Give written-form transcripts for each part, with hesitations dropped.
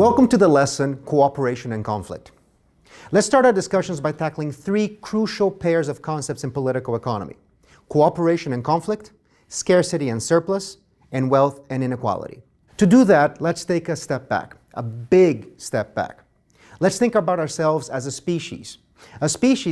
Welcome to the lesson, Cooperation and Conflict. Let's start our discussions by tackling three crucial pairs of concepts in political economy: cooperation and conflict, scarcity and surplus, and wealth and inequality. To do that, let's take a step back, a big step back. Let's think about ourselves as a species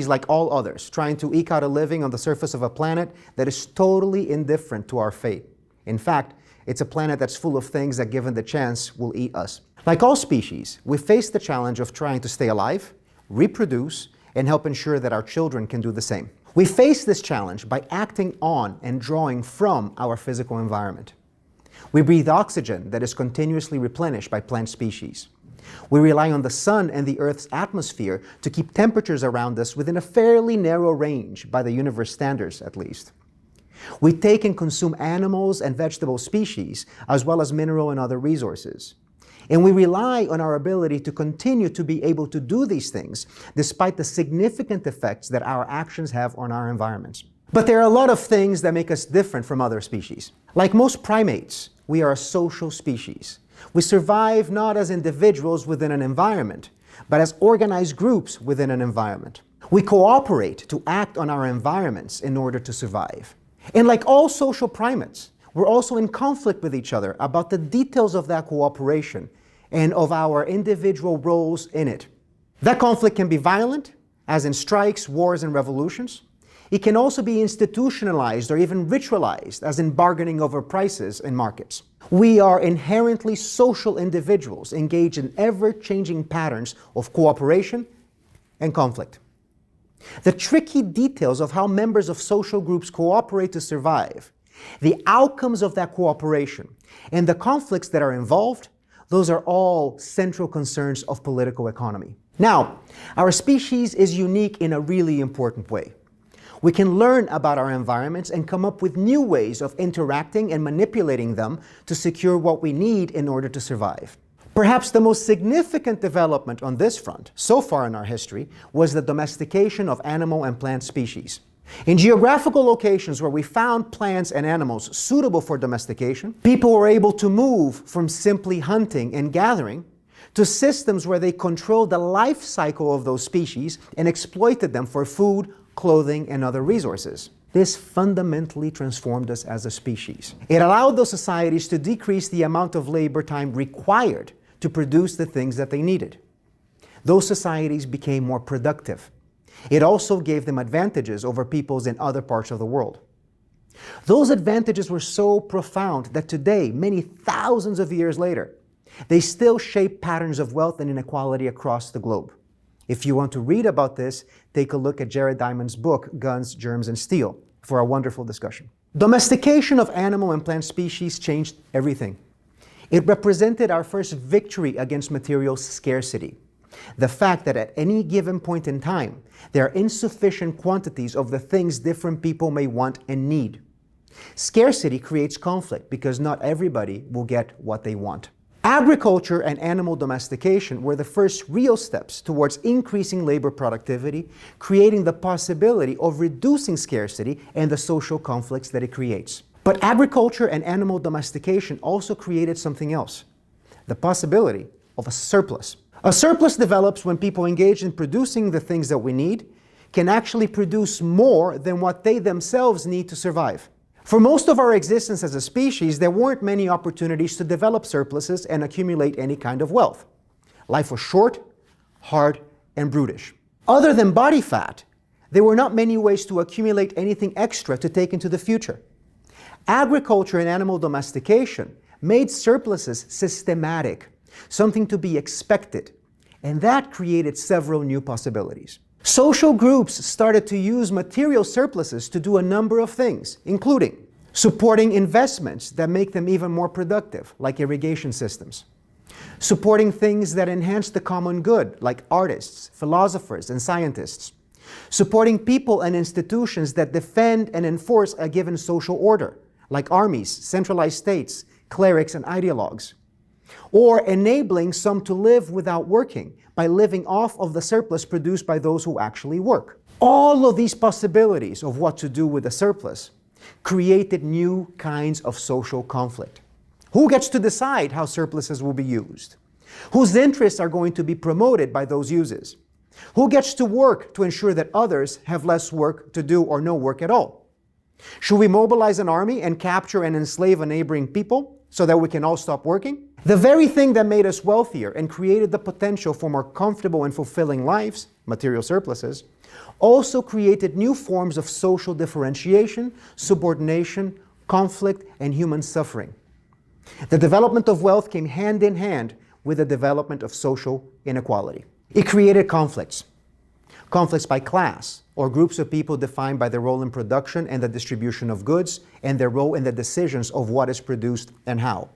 like all others, trying to eke out a living on the surface of a planet that is totally indifferent to our fate. In fact, it's a planet that's full of things that, given the chance, will eat us. Like all species, we face the challenge of trying to stay alive, reproduce, and help ensure that our children can do the same. We face this challenge by acting on and drawing from our physical environment. We breathe oxygen that is continuously replenished by plant species. We rely on the sun and the Earth's atmosphere to keep temperatures around us within a fairly narrow range, by the universe standards at least. We take and consume animals and vegetable species, as well as mineral and other resources. And we rely on our ability to continue to be able to do these things, despite the significant effects that our actions have on our environments. But there are a lot of things that make us different from other species. Like most primates, we are a social species. We survive not as individuals within an environment, but as organized groups within an environment. We cooperate to act on our environments in order to survive. And like all social primates, we're also in conflict with each other about the details of that cooperation and of our individual roles in it. That conflict can be violent, as in strikes, wars, and revolutions. It can also be institutionalized or even ritualized, as in bargaining over prices in markets. We are inherently social individuals engaged in ever-changing patterns of cooperation and conflict. The tricky details of how members of social groups cooperate to survive, the outcomes of that cooperation, and the conflicts that are involved, those are all central concerns of political economy. Now, our species is unique in a really important way. We can learn about our environments and come up with new ways of interacting and manipulating them to secure what we need in order to survive. Perhaps the most significant development on this front so far in our history was the domestication of animal and plant species. In geographical locations where we found plants and animals suitable for domestication, people were able to move from simply hunting and gathering to systems where they controlled the life cycle of those species and exploited them for food, clothing, and other resources. This fundamentally transformed us as a species. It allowed those societies to decrease the amount of labor time required to produce the things that they needed. Those societies became more productive. It also gave them advantages over peoples in other parts of the world. Those advantages were so profound that today, many thousands of years later, they still shape patterns of wealth and inequality across the globe. If you want to read about this, take a look at Jared Diamond's book, Guns, Germs, and Steel, for a wonderful discussion. Domestication of animal and plant species changed everything. It represented our first victory against material scarcity. The fact that at any given point in time, there are insufficient quantities of the things different people may want and need. Scarcity creates conflict because not everybody will get what they want. Agriculture and animal domestication were the first real steps towards increasing labor productivity, creating the possibility of reducing scarcity and the social conflicts that it creates. But agriculture and animal domestication also created something else: the possibility of a surplus. A surplus develops when people engaged in producing the things that we need can actually produce more than what they themselves need to survive. For most of our existence as a species, there weren't many opportunities to develop surpluses and accumulate any kind of wealth. Life was short, hard, and brutish. Other than body fat, there were not many ways to accumulate anything extra to take into the future. Agriculture and animal domestication made surpluses systematic, something to be expected, and that created several new possibilities. Social groups started to use material surpluses to do a number of things, including supporting investments that make them even more productive, like irrigation systems, supporting things that enhance the common good, like artists, philosophers, and scientists, supporting people and institutions that defend and enforce a given social order, like armies, centralized states, clerics, and ideologues, or enabling some to live without working by living off of the surplus produced by those who actually work. All of these possibilities of what to do with the surplus created new kinds of social conflict. Who gets to decide how surpluses will be used? Whose interests are going to be promoted by those uses? Who gets to work to ensure that others have less work to do or no work at all? Should we mobilize an army and capture and enslave a neighboring people so that we can all stop working? The very thing that made us wealthier and created the potential for more comfortable and fulfilling lives, material surpluses, also created new forms of social differentiation, subordination, conflict, and human suffering. The development of wealth came hand in hand with the development of social inequality. It created conflicts. Conflicts by class, or groups of people defined by their role in production and the distribution of goods, and their role in the decisions of what is produced and how.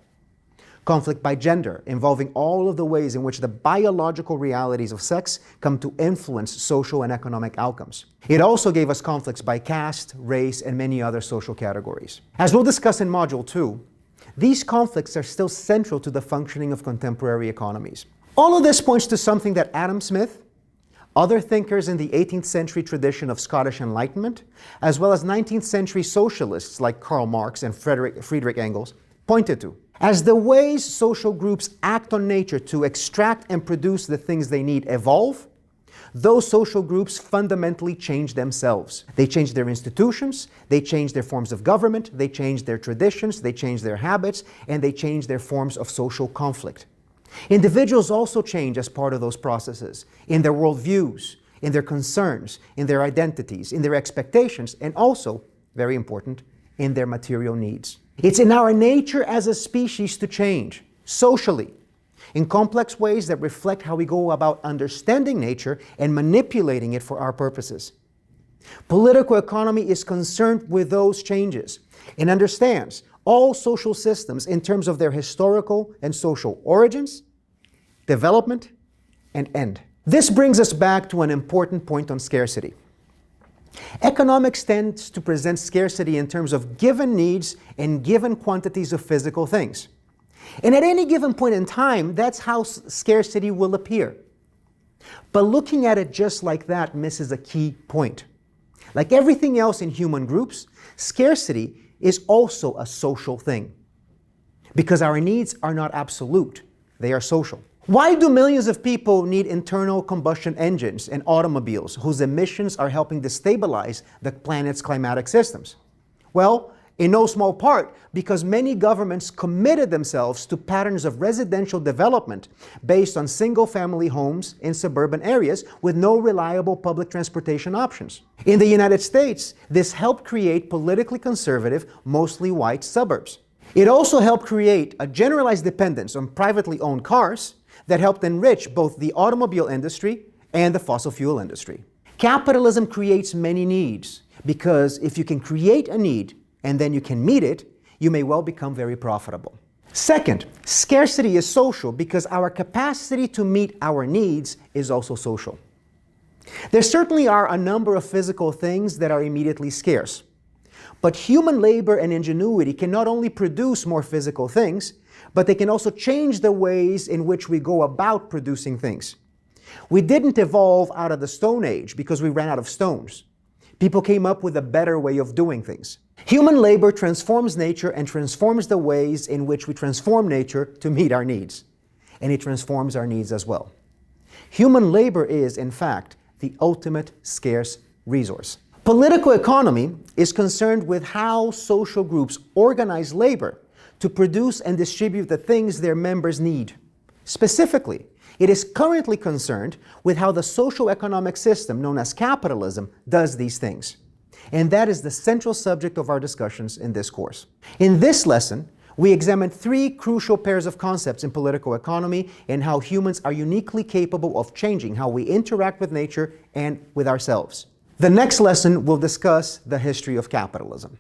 Conflict by gender, involving all of the ways in which the biological realities of sex come to influence social and economic outcomes. It also gave us conflicts by caste, race, and many other social categories. As we'll discuss in Module 2, these conflicts are still central to the functioning of contemporary economies. All of this points to something that Adam Smith, other thinkers in the 18th century tradition of Scottish Enlightenment, as well as 19th century socialists like Karl Marx and Friedrich Engels, pointed to. As the ways social groups act on nature to extract and produce the things they need evolve, those social groups fundamentally change themselves. They change their institutions, they change their forms of government, they change their traditions, they change their habits, and they change their forms of social conflict. Individuals also change as part of those processes, in their worldviews, in their concerns, in their identities, in their expectations, and also, very important, in their material needs. It's in our nature as a species to change, socially, in complex ways that reflect how we go about understanding nature and manipulating it for our purposes. Political economy is concerned with those changes and understands all social systems in terms of their historical and social origins, development, and end. This brings us back to an important point on scarcity. Economics tends to present scarcity in terms of given needs and given quantities of physical things. And at any given point in time, that's how scarcity will appear. But looking at it just like that misses a key point. Like everything else in human groups, scarcity is also a social thing. Because our needs are not absolute, they are social. Why do millions of people need internal combustion engines and automobiles whose emissions are helping destabilize the planet's climatic systems? Well, in no small part because many governments committed themselves to patterns of residential development based on single-family homes in suburban areas with no reliable public transportation options. In the United States, this helped create politically conservative, mostly white suburbs. It also helped create a generalized dependence on privately owned cars that helped enrich both the automobile industry and the fossil fuel industry. Capitalism creates many needs because if you can create a need and then you can meet it, you may well become very profitable. Second, scarcity is social because our capacity to meet our needs is also social. There certainly are a number of physical things that are immediately scarce. But human labor and ingenuity can not only produce more physical things, but they can also change the ways in which we go about producing things. We didn't evolve out of the Stone Age because we ran out of stones. People came up with a better way of doing things. Human labor transforms nature and transforms the ways in which we transform nature to meet our needs. And it transforms our needs as well. Human labor is, in fact, the ultimate scarce resource. Political economy is concerned with how social groups organize labor to produce and distribute the things their members need. Specifically, it is currently concerned with how the socio-economic system known as capitalism does these things. And that is the central subject of our discussions in this course. In this lesson, we examined three crucial pairs of concepts in political economy and how humans are uniquely capable of changing how we interact with nature and with ourselves. The next lesson will discuss the history of capitalism.